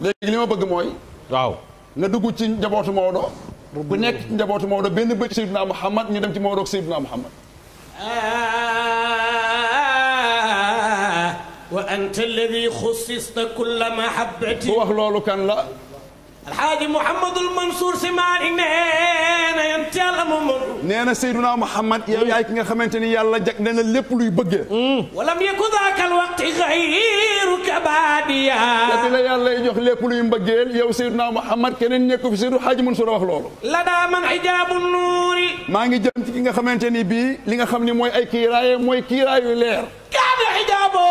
léegi li ma bëgg mooy waaw nga dugg ci njabootu Maodo bu nekk ci njabootu Maodo benn bëcc Seydina Muhammad ñu dem ci Maodo ak Seydina Muhammad wa anta alladi xussista kulla mahabbati bu wax loolu kan la alxaaji Mouhamadul Mansour si Maalik nee na yonent Yàlla Mamadu nee na Seydina Muhammad yow yaay ki nga xamante ni yàlla jag na lépp luy bëggee walam yakun daaka alwaqti xayruka baadiya te la yàlla jox lépp luy mbëggeel yow Seydina Muhammad keneen nekku fi Seydou Hadji Mansour wax loolu la daa man xijaabu nuuri maa ngi jëm ci ki nga xamante ni bii li nga xam ni mooy ay kiiraaye mooy kiiraayu leer kaana xijaabo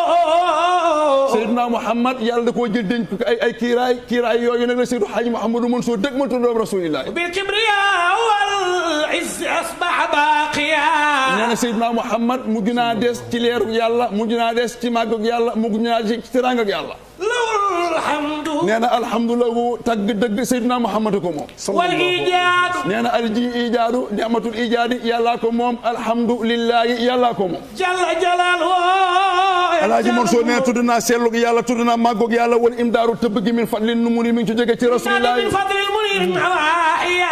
Seydina Muhammad yàlla da koo jël dénk ay kiiraay yooyu nag la Seydou Hadji Mouhamadou Mansour dëgg ma tuddoo Rasulillah bil kibriya wal izz asbaha baaqiya nee na Seydina Muhammad mujj naa des ci leeru yàlla mujj naa des ci màggug yàlla mujj naa des ci teraangag yàlla alhamdu nee na alhamdulilah tagg dëgg Seydina Muhammad ko moom wal ijaadu nee na alji ijaadu ni'matul ijaadi yàllaa ko moom alhamdulillahi yàllaa ko moom jalla jalaaluhu Alaaji Mansour nee na tudd naa sellug yàlla tudd naa màggug yàlla wal imdaaru tëbb gi min fadlin nu muri mi ngi ci jóge ci Rasulillah min fadlil munir nawaahiya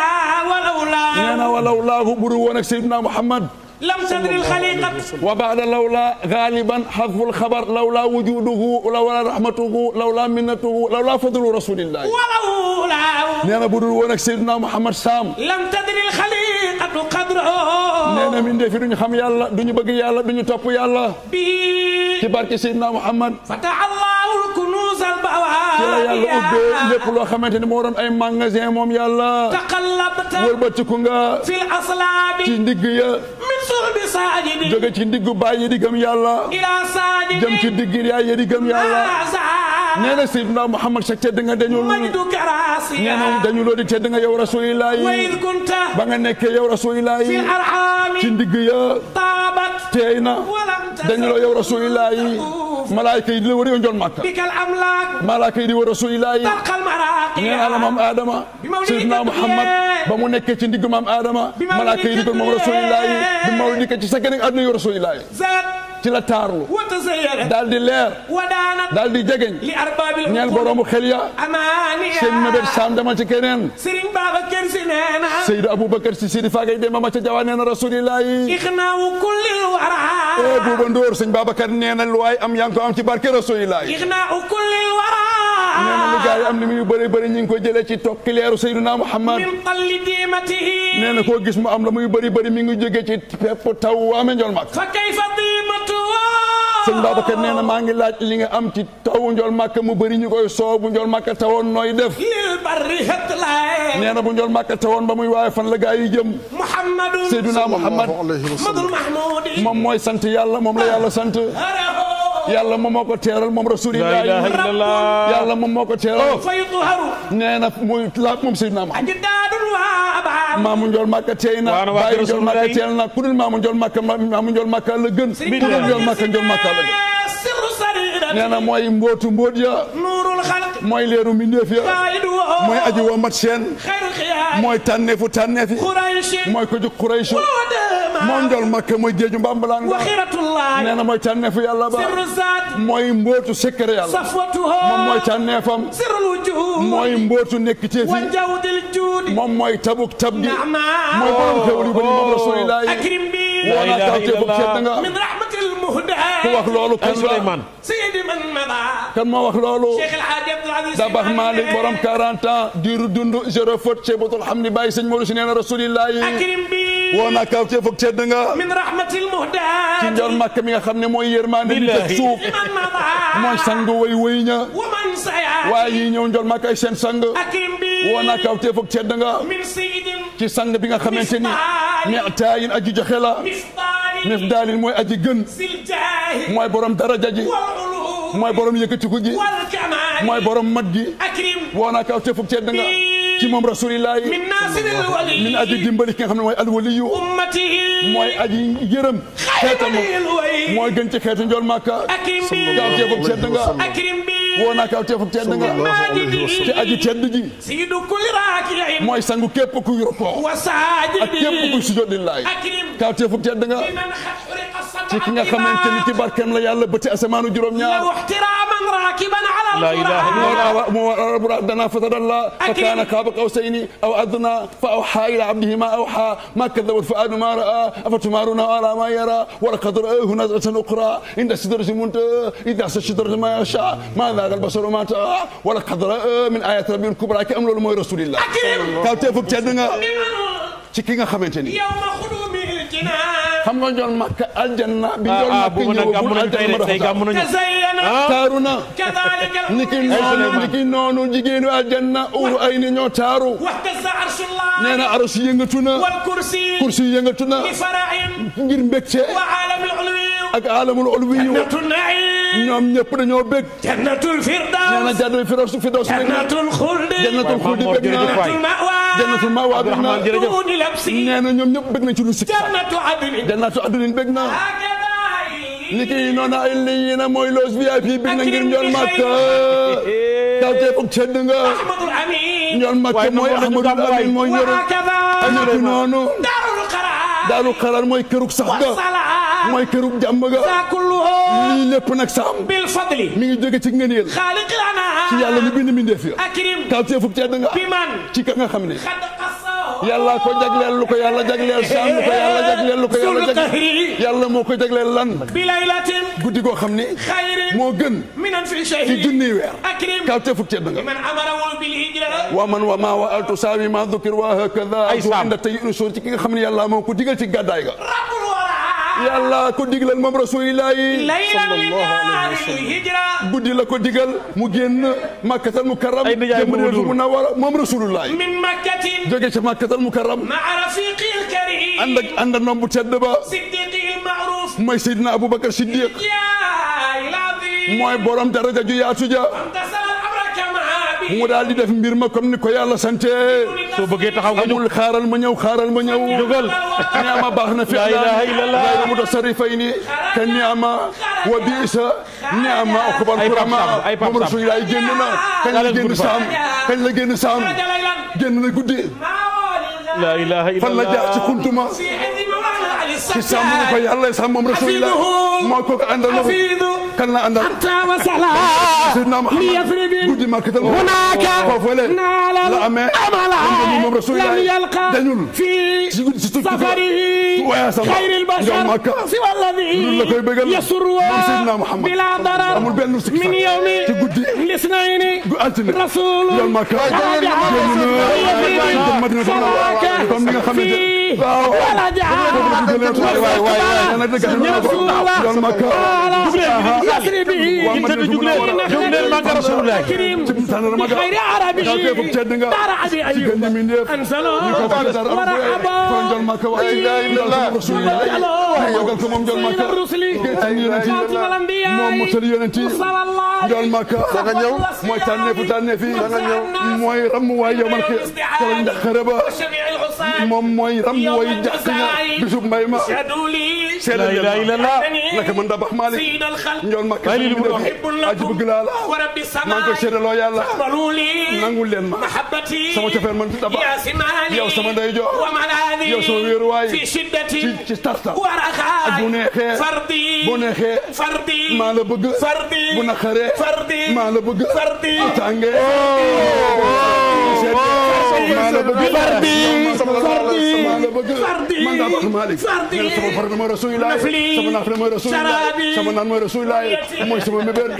walawlaa nee na walawlaahu buru woon ak Seydina Muhammad lam tadri alxaliqat wa baada lawla gaaliban xadful xabar lawla wujuduhu lawla rahmatuhu lawla minnatuhu lawla fadlu rasulillahi walawlaa nee na bu dul woon ak Seydina Muhammad Saam lam tadri alxaliqatu qadrahu nee na min defi duñu xam yàlla duñu bëgg yàlla duñu topp yàlla bi ci barke Seydina Muhammad fataha allahu alkunuz albawaadiya ci la yàlla ubbee lépp loo xamante ni moo doon ay magasin moom yàlla taqallabta wëlbatiku nga fil aslaabi ci ndigg ya min sulbi saajidi jóge ci ndiggu baay yi di gëm yàlla ila saajidi jëm ci digg yaay yi di gëm yàlla nee na Seydina Muhammad sa tedd nga dañul majdu karaasiya nee na dañu loo di tedd nga yow rasulillahi wa id kunta ba nga nekkee yow rasulillahi fil arhaami ci ndigg ya taabat teey na walam dañu loo yow rasulillahi malaayka yi di la wër yow njool Makka bikal amlaak malaayka yi di wër rasulillahi talqal maraaqiya nee naa la maam Adama Seydina Muhammad ba mu nekkee ci ndigg maam Adama malaayka yi di ko moom rasulillahi bi Mawlid dikkee ci sa gën a àdduna yow rasulillahi ci la taarlu daal di leer daal di jegeñ ñeel boroomu xel ya seen mébét saam demal ci keneen Sëriñ Babacar Si nee na Seydou Aboubacar Si Sidi Fagay Demba ma ca Jawa nee na rasulillahi ixnaawu kullil wara Buuba Ndóor sëñ Babacar nee na lu waay am yaa ngi ko am ci barke rasulillahi ixnaawu kullil wara nee na lu gaa yi am ni muy bëri bëri ñu ngi ko jëlee ci tokki leeru Seydina Muhammad min talli diimatihi nee na koo gis mu am la muy bëri bëri mi ngi jóge ci pepp taw waame njol mag fa kayfa diimatu sëñ Babacar nee na maa ngi laaj li nga am ci tawu njol Makka mu bëri ñu koy soow bu njol Makka tawoon nooy def lil barri hatlaay nee na bu njol Makka tawoon ba muy waaye fan la gaa yi jëm Muhammadu Seydina Muhammad Madul Mahmoudi moom mooy sant yàlla moom la yàlla sant yàlla moom moo ko teeral moom rasulillahi yàlla moom moo ko teeral fa yutharu nee na muy laaj moom Seydina Muhammad ajdaadun wa abaa maamu njol Makka teey na bàyyi njol Makka teel na ku dul maamu njol Makka la gën ku dul njol Makka la gën sirru sarira nee na mooy mbootu mbóot ya nuurul xalq mooy leeru mbindeef ya mooy aji wo mat seen xayru xiyaar mooy tànneefu tànneefi Quraysh mooy ko jóg Quraysh moo njol Makka mooy géeju mbambalaan wa xiratullah nee na mooy tànneefu yàlla ba sirru zaat mooy mbootu sekkere yàlla safwatuha moom mooy tànneefam sirrul wujuh mooy mbootu nekkiteef wa yi jawdil juudi moom mooy tabuk tab gi Naama mooy borom xewli bari moom rasulillahi akrim bi woo naa kaw teefuk sedd nga min rahmatil muhda ku wax loolu kan la sayyidi man mada kan moo wax loolu Cheikh El Hadji Abdoul Aziz Dabax Malik borom 40 ans diiru dund zéro faute Cheikh Hamdi Baye sëñ Modou si nee na rasulillahi akrim bi woo naa kaw teefuk sedd nga min rahmatil muhda ci njol Makka mi nga xam ne mooy yërmande li teg suuf man mada mooy sang way way ña wa man saya waaye yi ñëw njol Makka ay seen sang akrim bi woo naa kaw teefuk sedd nga min sayyidin ci sang bi nga xamante ni mi'taayin aji joxe la mifdaalin mooy aji gën mooy borom daraja ji mooy borom yëkkatiku ji mooy borom mat gi woo naa kaw teefuk sedd nga ci moom rasulillahi min aji dimbali ki nga xam ne mooy alwaliyu mooy aji yërëm xeetam mooy gën ci xeetu njol Makka kaw teefuk sedd nga woo naa kaw teefuk sedd nga ci aji tedd ji mooy sangu képp kuy rukoo ak képp kuy sujjóot lillahi kaw teefuk sedd nga ci ki nga xamante ni ci barkeem la yàlla bëti asamaanu juróom-ñaar لا إله إلا الله ورب دنا فتدلى فكان قاب قوسين أو أدنى فأوحى إلى عبده ما أوحى ما كذب الفؤاد ما رأى أفتمارون على ما يرى ولقد رآه نزلة أخرى عند سدرة المنتهى إذا الشجرة ما يشاء ما ذاق البصر ما ترى ولقد رأى من آيات ربه الكبرى كأمر المولى رسول الله kaw te fuk tednga ci ki nga xamanteni xam nga ñoon Makka aljanna bi ñoon Makka taaruna niki noonu jigéenu aljanna uru ay ni ñoo taaru nee na arsh yëngatu na kursi yëngatu na ngir mbégte ak alamul ulwi ñoom ñëpp dañoo bég jannatul firdaws nee na jannatul firdaws jannatul khuldi bég na jannatul mawa bég na nee na ñoom ñëpp bég na ci lu sikk jannatu adnin bég na niki noonu ay lii na mooy loos VIP bég na ngir ñool Makka kaw te fuk tedd nga ñool Makka mooy Ahmadul Amin mooy ñoro niki noonu daarul qaraar mooy kërug sax ga mooy kërug jàmm ga lii lépp nag saam mi ngi jóge ci ngëneel ci yàlla mi bind mbindeef ya kaw te fuk tedd nga ci ka nga xam ne yàlla ko jagleel lu ko yàlla jagleel saam lu ko yàlla jagleel lu ko yàlla jagleel yàlla moo ko jagleel lan guddi goo xam ne moo gën ci junniy weer kaw te fuk tedd nga wa man wa ma wa altu saawi ma dhukir wa hakadha inda tayyi'u suur ci ki nga xam ne yàlla moo ko digal ci gàddaay ga yàlla ko diglal moom rasulillahi guddi la ko digal mu génn makkatal mukarram jëm Madinatul Munawwara moom rasulullahi jóge ca makkatal mukarram ànd ak noom bu tedd ba mooy Seydina Aboubacar Siddiq mooy borom daraja ju yaatu ja mu daal di def mbir ma comme ni ko yàlla sante soo bëggee taxaw nga amul xaaral ma ñëw jógal ni'ma baax na fi la ilaha illallah ghayru mutasarrifayni ka ni'ma wa bi'sa ni'ma uqbal kurama moom rasulullah génn na kañ la génn saam génn na guddi la ilaha illallah fan la jaar ci kuntuma ci sàmm ko yàlla sàmm moom rasulullah moo ko àndal na kan la àndal Seydina Muhammad guddi Makkatal foofu la amee moom rasulullah dañul ci guddi ci safari waaye sama ñoom Makka lu la koy bëggal moom Seydina Muhammad amul benn sikk ci guddi gu altine ñoom Makka Madinatul Munawwara comme ni nga xamante waaw moom mooy ram way jàq ña bisub mbay ma la ilaha illallah naka man da bax Malik ñool Makka aji bëgg laa la maa ngi ko seedaloo yàlla nangul leen ma sama cofeel man da bax yow sama ndey jox yow sama wéeruwaay ci tarta ak bu neexee maa la bëgg bu naqaree maa la bëgg tàngee maa la bëgg man daa baax Malik sama farata mooy Rasulullah sama naafila mooy Rasulullah sama naan mooy Rasulullah mooy sama mébét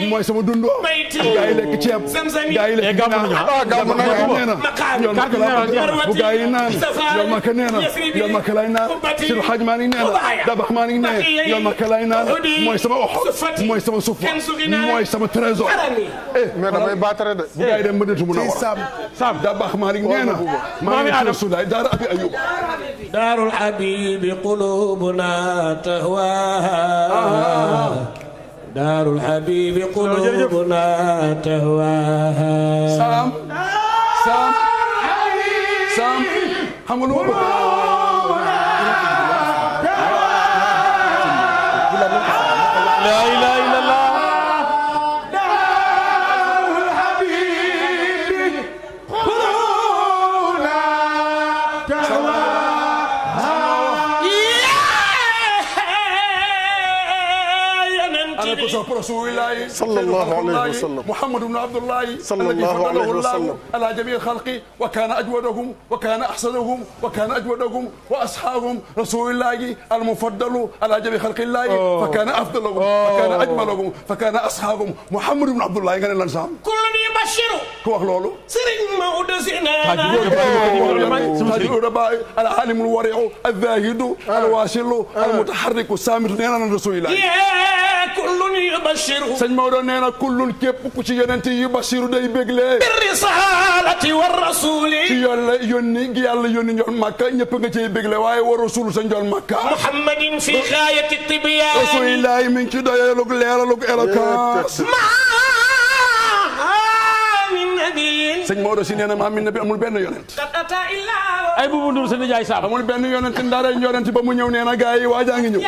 mooy sama dundo gaa yi lekk ceeb gaa yi lekk gàmm nee na yoon Makka la bu gaa yi naan yoon Makka nee na yoon Makka lay naan Seydi Hadj Malick nee na daa baax Malick nee yoon Makka lay naan mooy sama oxo mooy sama sufa mooy sama trésor mais damay baatare de bu gaa yi dem Madinatu Munawwara sam daa baax Malick nee na maa ngi Rasulullah daara abi Ayub daarul habibi qulubuna tahwaha daarul habibi qulubuna tahwaha sam xam nga lu ma bëgg la ilaha illallah sopp rasulillahi sallallahu alayhi wa sallam Muhammad ibn Abdullah sallallahu alayhi wa sallam ala jami' al-khalqi wa kana ajwadahum wa kana ahsanahum wa kana ajwadahum wa ashabum rasulillahi al-mufaddal ala jami' khalqi Allah fa kana afdalahum fa kana ajmalahum fa kana ashabum Muhammad ibn Abdullah nga ne lan sam kullun yubashiru ku wax loolu Serigne Maodo العالم الورع الزاهد الواصل المتحرك الصامت نينا رسول الله كل يبشر سيد مودو نينا كل كيب ku ci yonent yi basiru day bégle بالرسالة والرسول ci yàlla yónni gi yàlla yónni ñoon Makka ñëpp nga ciy bégle waaye wa rasul sa njool Makka محمد في غاية التبيان rasulillah mi ngi ci doyalug leeralug éloquence sëñ Maodo si nee na maa min nabi amul benn yonent ay buubu ndur sa nijaay Samb amul benn yonent ndara yonent ba mu ñëw nee na gaa yi waajaa ngi ñëw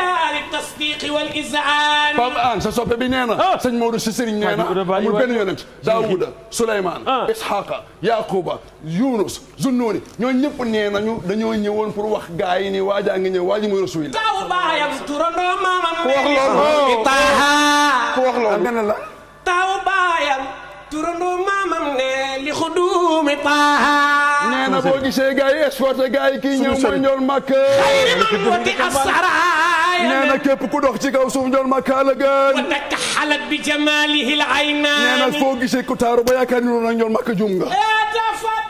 Pape An sa soppe bi nee na sëñ Maodo si sëriñ nee na amul benn yonent Daawuda Suleymaan Isxaaqa Yaquba Yunus Zunnuni ñoo ñëpp nee nañu dañoo ñëwoon pour wax gaa yi ni waajaa ngi ñëw waaji muy rasulillah ku wax loolu nga ne la taw baayam turandoo maamam ne li xuduumi taaha nee na boo gisee gars yi exporté gars yi kii ñëw mooy njool Makka xayri man wati asaraaya nee na képp ku dox ci kaw suuf njool Makka la gën wa takhalat bi jamalihi al aynaan nee na foo gisee ku taaru ba yaakaar ni noonu njool Makka jum nga tafat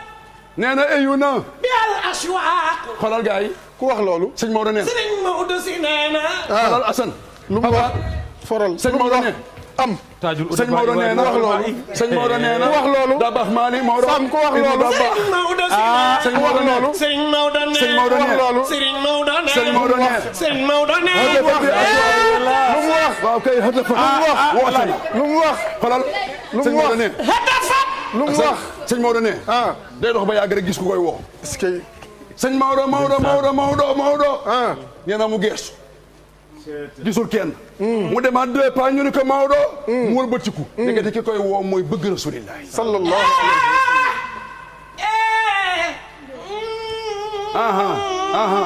nee na ayu na bi al ashwaaq xoolal gars yi ku wax loolu sëñ Maodo nee na sëriñ Maodo si nee na xoolal Assane lu mu wax foral sëñ Maodo nee am sëñ Maodo nee na wax loolu sëñ Maodo nee na wax loolu da baax maa ni Maodo Sam ku wax loolu sëriñ Maodo si sëñ Maodo nee na sëriñ Maodo nee sëñ Maodo nee loolu sëriñ Maodo nee sëñ Maodo nee sëriñ Maodo nee lu mu wax waaw kay hadafa woote lu mu wax xoolal sëñ Maodo nee hadafat lu mu wax sëñ Maodo nee day dox ba yàgg rek gis ku koy woo est-ce que sëñ Maodo nee na mu geesu gisul kenn mu demaat 2 pas ñu ni ko Maodo mu wëlbatiku nekkati ki koy woo mooy bëgg rasulillah sallallahu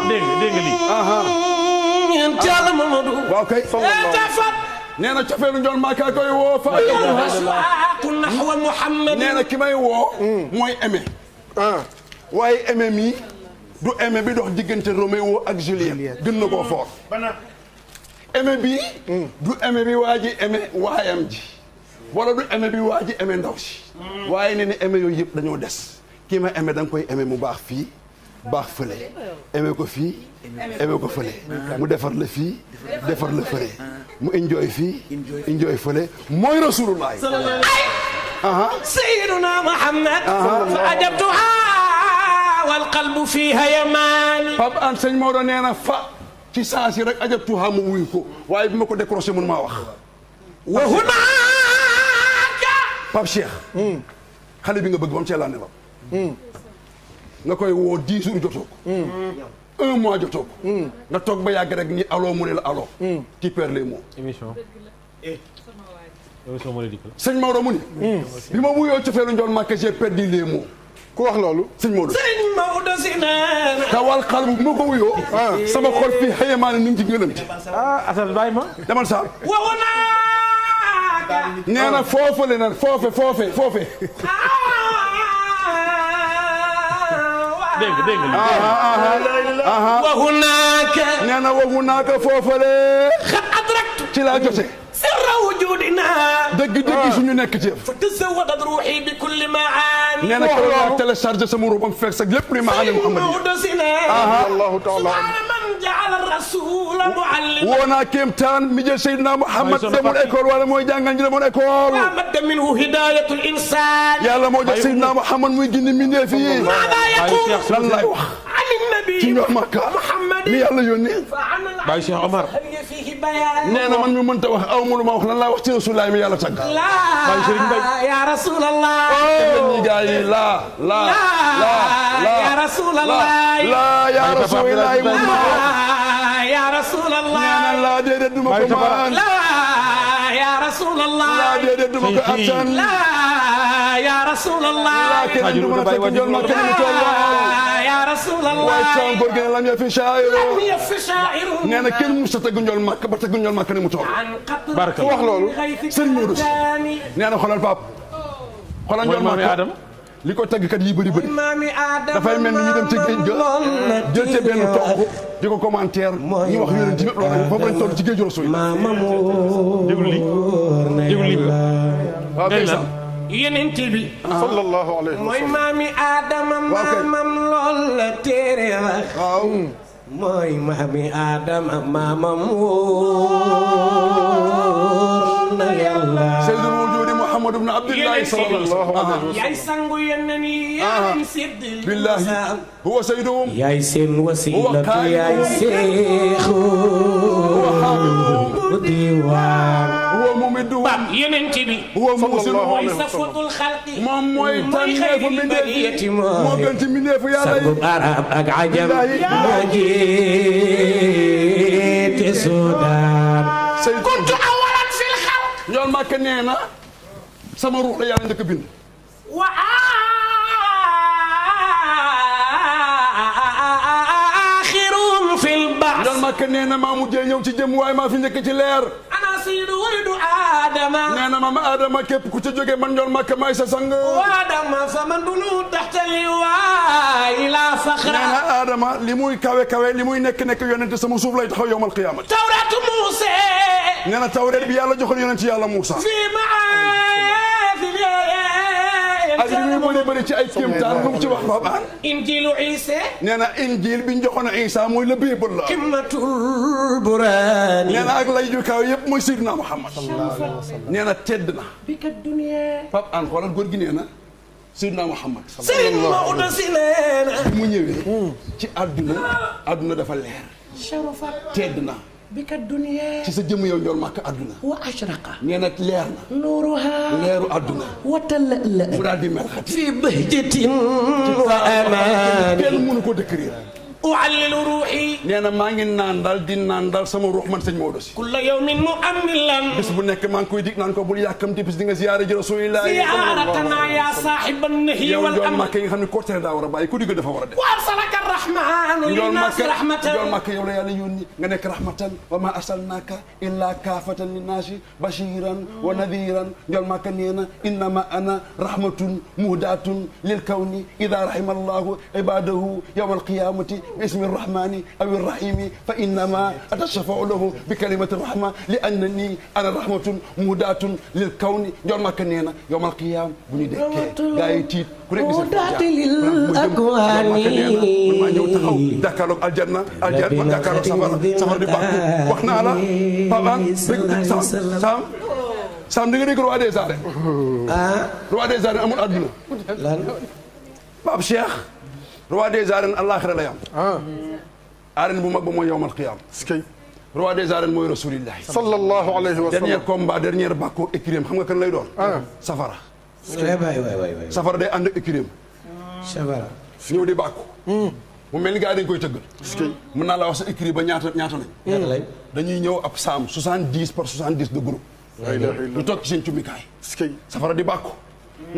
dégg nga lii ñeen Yàlla Mamadou waaw kay hadafat nee na cofeelu njool Makka koy woo fa nahwa Muhammad nee na ki may woo mooy aimé waaye aimé mi du aimé bi dox diggante Roméo ak Juliette gën na koo fort aimé bi du aimé bi waa ji aimé waayam ji wala du aimé bi waa ji aimé ndaw si waaye nee na aimé yooyu yëpp dañoo des kii ma aimé da nga koy aimé mu baax fii baax fële aimé ko fii aimé ko fële mu defar la fii defar la fële mu enjoy fii enjoy fële mooy rasulullah sayyiduna Muhammad fa ajabtuha wal qalbu fiha yaman Pape An sëñ Maodo nee na fa ci saa si rek ajabtuha mu wuyu ko waaye bi ma ko décroché mun maa wax wa hunaka Pape Cheikh xale bi nga bëgg ba mu cee laa nelaw nga koy woo 10 jours jotoo ko 1 mois jotoo ko nga toog ba yàgg rek ni allo mu ne la allo tu perds les mots émission moo la dikkal sëñ Maodo mu ni bi ma wuyoo cofeelu njool Makka j'ai perdu les mots ku wax loolu sëñ Maodo sëriñ Maodo si nee na tawal xal bu ma ko wuyoo sama xol fii xëyamaa ne ni ngi ci ngëlamti Assane bàyyi ma demal saa wa hunaka nee na foofe le na foofe dégg wa hunaka nee na wagu naaka foofale xat adraktu ci laa jote sirra wujudina dëgg suñu nekk ci fa tazawadat ruuhi bi kulli maani nee na keroog laa téléchargé sama ruux ba mu fekk sax lépp li maani Muhammad Maodo si nee allahu taala man jaala rasula muallim woo naa kéemtaan mi jël Seydina Muhammad demul école wala mooy jàngal ñu demoon école madda minhu hidayatul insan yàlla moo jox Seydina Muhammad muy gindi mbindeef yi maada yaqul lan lay wax an nabi ci njool Makka mi yàlla yónni Baye Cheikh Omar nee na man mi mënta wax aw ma lu ma wax lan laa wax ci Rasulullah mi yàlla tagg Baye Serigne Mbaye ya rasulallah ñi gaa yi la ya rasulallah ya Rasulullah ya rasulallah la déedéet duma ko maan ya rasulallah la déedéet duma ko attan ya rasulallah kenn du mën a fekk njool Makka ni mu toll ya rasulallah waaye sama góor gi ne lam yafi shaa'iru yafi shaa'iru nee na kenn musta tegu njool Makka ba tegu njool Makka ni mu toll ku wax loolu sëñ Modou nee na xoolal Pape xoolal njool Makka li ko tàggkat yi bëri bëri dafay mel ni ñu dem ci géej ga jël ca benn toog di ko commentaire ñu wax yonent bi loolu foofu lañ toll ci géeju Rasul déglu li waaw kay sax yonent bi sallallahu alayhi wa mooy sallam maami Adama maamam lool la téere wax waaw mooy maami Adama maamam wóor na Yàlla Seydul Wujudi Muhammad ibn Abdillahi sallallahu alayhi wa sallam yaay sangu yeneen yi yaay séddal billahi huwa sayyiduhum yaay seen wasilatu yaay seexu diwaan huwa mumidduhum bam yeneen ci bi huwa muusiluhum mooy safatul xalqi moom mooy tànneefu mbindeef moo gën ci mbindeefu Yàlla yi sagub arab ak ajam moo jiite Sudan kuntu awalan fil xalq njool Makka nee na sama ruux la Yàlla njëkk a bind wa axirum fil ba's njool Makka nee na maa mujjee ñëw ci jëm waaye maa fi njëkk ci leer ana sayyidu walidu Adama nee na maama Adama képp ku ca jógee man njool Makka maay sa sang wa Adama fa man dunu taxta liwaa ila faxra nee na Adama li muy kawe kawe li muy nekk nekk yonente sama suuf lay taxaw yowmal qiyaamati tawratu Muuse nee na tawreet bi Yàlla joxoon yonent Yàlla Muusa ak li muy bëri bëri ci ay kéemtaan lu mu ci wax Pape injilu Isa nee na injil bi ñu joxoon Isa mooy la Bible la qimmatul burani nee na ak lay ju kaw yëpp mooy Seydina Muhammad nee na tedd na bika dunya Pape An xoolal góor gi nee na Seydina Muhammad Serigne Maodo si neena mu ñëwee ci àdduna dafa leer sharafa tedd na bika dunya ci sa jëmm yow njool Makka àdduna wa ashraqa nee na leer na nuruha leeru àdduna wa talala mu daal di mel xati fi bahjatin wa aman kenn mënu ko décrire uallilu ruuxi nee na maa ngi naan dal sama ruux man sëñ Maodo si kulla yawmin mu'ammilan bis bu nekk maa ngi koy dig naan ko bul yàkkamti bis di nga ziyaare ji Rasulillah ziyaaratana ya saahiban nahyi yow wal njool amr Makka yi nga xam ne cortège daa war a bàyyi ku digg dafa war a def wa arsalaka arrahmanu linnaasi rahmatan njool Makka yow la Yàlla yónni nga nekk rahmatan wa ma arsalnaaka illa kaafatan linnaasi bashiran wa nadiran njool Makka nee na innama ana rahmatun muhdatun lil kawni ida rahima allahu ibadahu yawma alqiyamati باسم الرحمن أو الرحيم فإنما أتشفع له بكلمة الرحمة لأنني أنا رحمة مهداة للكون يوم ما كنينا يوم القيامة بني دكة غايتي مهداة للأكوان ما نيو تخاو دكالوك الجنة دكالوك سفر دي باكو وحنا على بابان سام دي ديك روا دي زارين روا دي زارين أمول أدنى باب شيخ roi des arènes àllaaxira la yam arène bu mag ba mooy yowmal qiyaama roi des arènes mooy rasulillahi sallallahu alayhi wa sallam dernier combat dernier bàkkoog écurie xam nga kan lay doon safara safara day ànd ak écurie safara ñëw di bàkku mu mel ni gars yi dañ koy tëggal mën naa la wax sa écurie ba ñaata lañ dañuy ñëw ab saam 70 par 70 de groupe ñu toog ci seen cumikaay safara di bàkku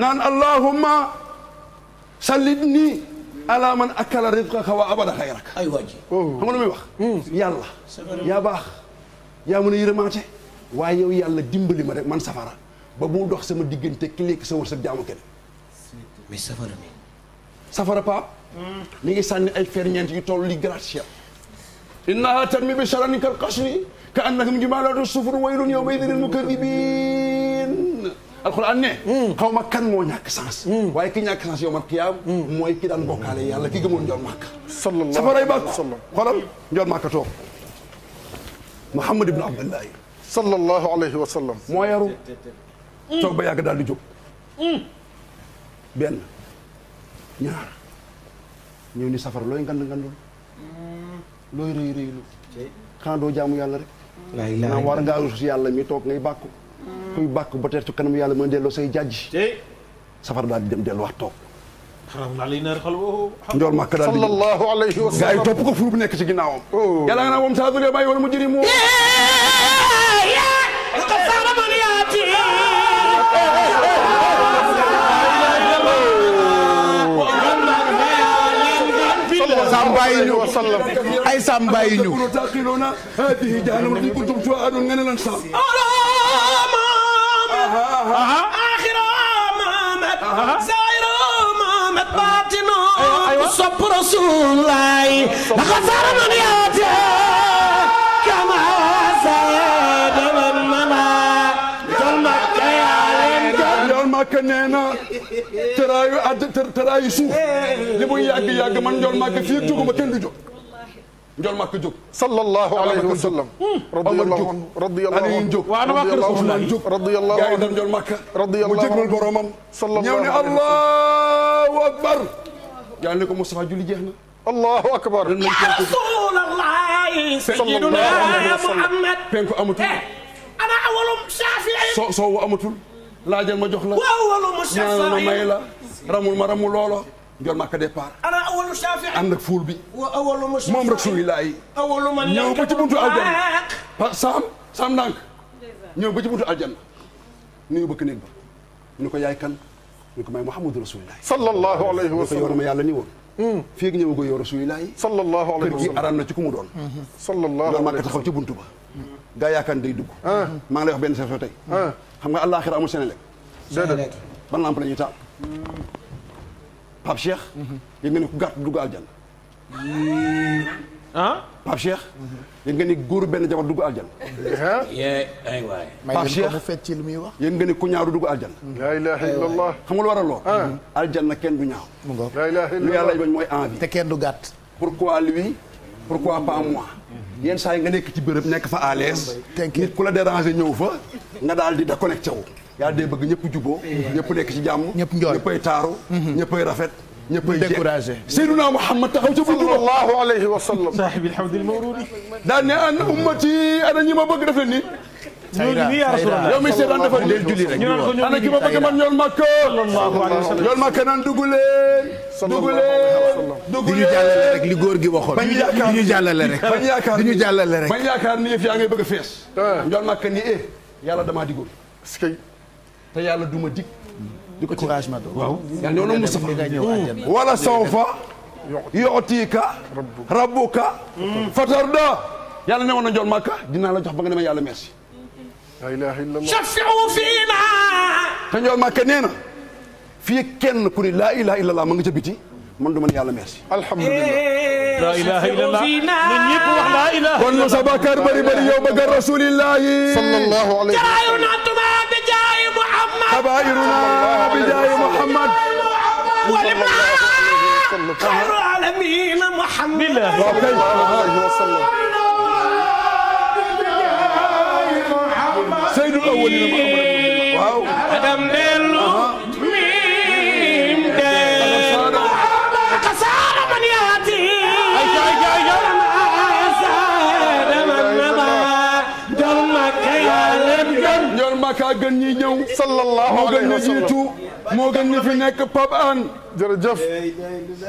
naan allahumma sallidni ala man akala rizqaka wa abada xayrak ay waji xam nga lu muy wax yàlla yaa baax yaa mën a yërëmaate waaye yow yàlla dimbali ma rek man safara ba mu dox sama diggante ki lekk sa wërsëg jaamu kenn mais safara mi safara Pape mi ngi sànni ay ferñeent yu toll li gratte-ciel innaha tarmi bi shararin kal qasri ka annahum jimalatun sufur waylun yawma idhin lil mukaththibin alxuraan ne xaw ma kan moo ñàkk sens waaye ki ñàkk sens yawmal qiyaam mooy ki daan bokkaale yàlla ki gëmoon njool Makka safaray bàkku xoolal njool Makka toog Muhammad ibn Abdullahi sallallahu alayhi wa sallam moo yaru toog ba yàgg daal di jóg benn ñaar ñëw ni safara looy ngand ngandul looy rëy rëylu xanaa doo jaamu yàlla rek naam war ngaa rus yàlla mi toog ngay bàkku kuy bàkk ba teer ci kanam yàlla mën delloo say jàjji safara daal di dem delluwaat toog njool Makka daal di sallallahu alayhi wa sallam gaa yi topp ko fu bu nekk ci ginnaawam yàlla nga naa moom saa dule bàyyi wala mu jëri moo sàmbaay ñu ay sàmbaay ñu taqiluna hadihi jahannam in kuntum tu'adun ngene lan sa akhira mamat zaira mamat batino sopp rasulullah khasar man yata kama zada man mama jolma kayalen jolma kanena terayu suuf li muy yàgg man njool màkk fii jóguma kenn du jóg njool màkk jóg sallallahu alayhi wa sallam radiyallahu anhu Aliyu jóg Usmaan jóg gaa yi dal njool màkk mu jégal boromam ñëw ne allahu akbar yàlla ne ko Mustafa julli jeex na allahu akbar rasulullah sayyiduna Muhammad penku amatul ana awalum shafi'i soowu amatul laajal ma jox la ñaanal ma may la ramul ma ramul loolo njool màkk départ ana awalu shafi'i ànd ak fuul bi moom rasulillah yi awalu man ñëw ba ci buntu aljanna saam ndànk ñëw ba ci buntu aljanna nuyu bëkk néeg ba ñu ko yaay kan ñu ko may Muhammadu rasulillah sallallahu alayhi wa sallam yow ma yàlla ni woon fii ak ñëw ko yow rasulillah yi sallallahu alayhi wa sallam kër gi araam na ci ku mu doon sallallahu njool màkk taxaw ci buntu ba gaa yaakaar day dugg maa ngi lay wax benn sefo tey xam nga àllaaxira amul Senelec déedéet ban lamp la ñuy taal Pape Cheikh yéen nga ni ku gàtt dugg aljanna Pape Cheikh yéen nga ni góoru benn jabar dugg aljanna ay waay Pape Cheikh mu fecc ci li muy wax yéen nga ni ku ñaaru dugg aljanna la ilaha illallah xam nga lu waral lool aljanna kenn du ñaaw la ilaha lu yàlla bañ mooy envie te kenn du gàtt pourquoi lui pourquoi pas moi yenn saa yi nga nekk ci bërëb nekk fa à l'aise nit ku la déranger ñëw fa nga daal di déconnecté wu yàlla day bëgg ñëpp juboo ñëpp nekk ci jàmm ñëpp njool ñëppay taaru ñëppay rafet ñëppay découragé Seydina Muhammad taxaw ca buntu sallallahu alayhi wa sallam saahibi alhawd almawrudi daal ne an ummati ana ñi ma bëgg def leen ni yow mi seetaan defal leen julli rek ana ki ma bëgg man ñool Makka ñool Makka naan dugg leen di ñu jàllale rek li góor gi waxoon di ñu jàllale rek di ñu jàllale rek bañ yaakaar ni yëf yaa ngay bëgg a fees ñool Makka ni yàlla damaa digoon te yàlla duma dig di ko encouragement do waaw yàlla ñoo noonu Mustafa wala sawfa yu'tika rabbuka fatarda yàlla ne woon na njool Makka dinaa la jox ba nga ne ma yàlla merci la ilaha illallah shafi'u fiina te njool Makka nee na fii kenn ku ni laa ilaha illallah ma nga ca biti man du ma ne yàlla merci alhamdulillah la ilaha illallah ñun ñëpp wax la ilaha kon lu sa bakkaar bari bari yow bëgg rasulillahi sallallahu alayhi wa sallam jaraayunatuma bi jaayi Muhammad kabairuna bi jaayi Muhammad walima xayru alamin Muhammad alayhi wa sallam sayyidul awwalina Muhammad waaw adam dellu mim de kasara man yaati ay njool Makka gën ñi ñëw sallallahu moo gën alayhi ñi wa sallam jiitu moo gën ñi fi nekk Pape An jërëjëf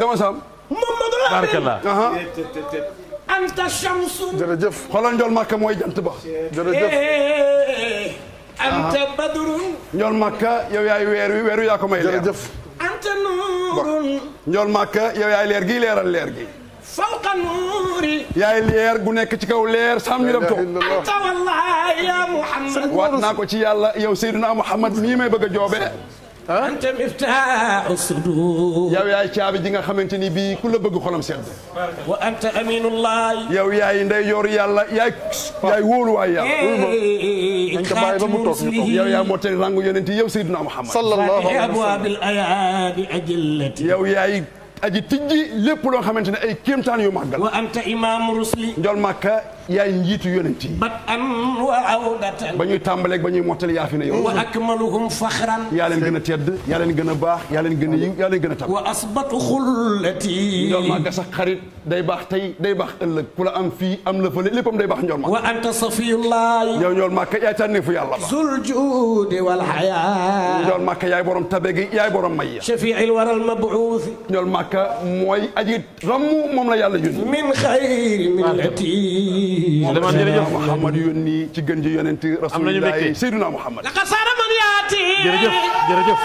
dama sam Mamadou Lamine barakallah anta shamsu jërëjëf xoolal njool Makka mooy jant ba jërëjëf anta badrun njool Makka yow yaay weer wi yaa ko may leer jërëjëf anta nuurun njool Makka yow yaay leer gi leeral leer gi fawqa nuuri yaay leer gu nekk ci kaw leer sam ñu dem toog anta wallahi ya Muhammad waat naa ko ci yàlla yow Seydina Muhammad mii may bëgg a joobe anta miftaahu sudur yow yaay caabi ji nga xamante ni bii ku la bëgg xolam sedd wa anta aminullah yow yaay ndey yor yàlla yaay wóoluwaay yàlla nañ ko bàyyi ba mu toog ñu toog yow yaa moo teel rangu yonent yi yow Seydina Muhammad sallallahu alayhi wa sallam abwaabil ayaadi ajillati yow yaay aji tijji lépp loo xamante ne ay kéemtaan yu màggal wa anta imaamu rusli njool Makka yaay njiitu yonent yi bat an wa awdatan ba ñuy tàmbaleeg ba ñuy mottali yaa fi ne yow wa akmaluhum faxran yaa leen gën a tedd yaa leen gën a baax yaa leen gën a yiw yaa leen gën a tab wa asbatu xullati njool Makka sax xarit day baax tey day baax ëllëg ku la am fii am la fële léppam day baax njool Makka wa anta safiyullah yow njool Makka yaay tànneefu yàlla ba zul juudi wal hayaa njool Makka yaay borom tabe gi yaay borom may ya shafiil waral mabuuth njool Makka mooy aji rammu moom la yàlla yónni min xayri millati Muhammad yónni ci gën ji yonent Rasulullah Seydina Muhammad laqad saara man yaati jërëjëf jërëjëf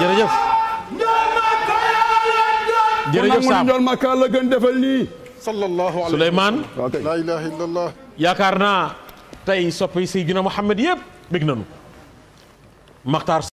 jërëjëf jërëjëf Sam njool Makka la gën defal nii. sallallahu alayhi Souleymane. la ilaha illallah. yaakaar naa tey soppi Seydina Muhammad yëpp bég nañu Maxtaar